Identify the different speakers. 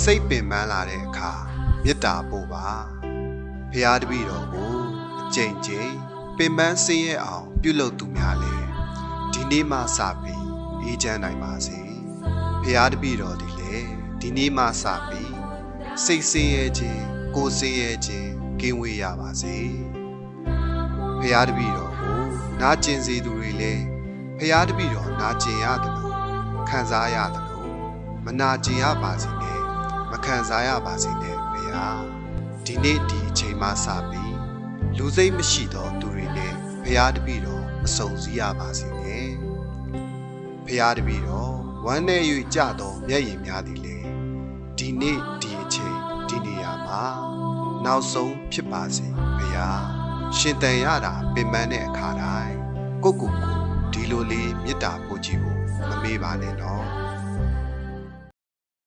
Speaker 1: စိတ်ပင်ပန်းလာတဲ့အခါမေတ္တာပို့ပါဖရာတပည့်တော်ကိုအကျဉ်းချင်းပင်ပန်းဆင်းရဲအောင်ပြုလုပ်သူများလေဒီနေ့မှစပြီးအေးချမ်းနိုင်ပါစေဖရာတပည့်တော်ဒီလေဒီနေ့မှစပြီးစိတ်ဆင်းရဲခြင်းကိုယ်ဆင်းရဲခြင်းကင်းဝေးရပါစေဖရာတပည့်တော်ကိုနာကျင်စေသူတွေလည်းဖရာတပည့်တော်နာကျင်ရတယ်လို့ခံစားရတယ်လို့မနာကျင်ရပါစေနဲ့မခံစားရပါစေနဲ့ဖရာဒီနေ့ဒီအချိန်မှစပြီးလူစိတ်မရှိသောသူတွေနဲ့ဖရာတပည့်တော်မစုံစည်းရပါစေနဲ့ဖရာတပည့်တော်ဝမ်းနဲ့၍ကြသောမျက်ရည်များသည်လေဒီနေ့ဒီအချိန်ဒီနေရာမှာနောက်ဆုံးဖြစ်ပါစေဖရာရှင်တန်ရတာပင်ပန်းတဲ့အခါတိုင်းကိုယ့်ကိုယ်ကိုဒီလိုလေးမေတ္တာပို့ကြည့်ဖို့မမေ့ပါနဲ့နော်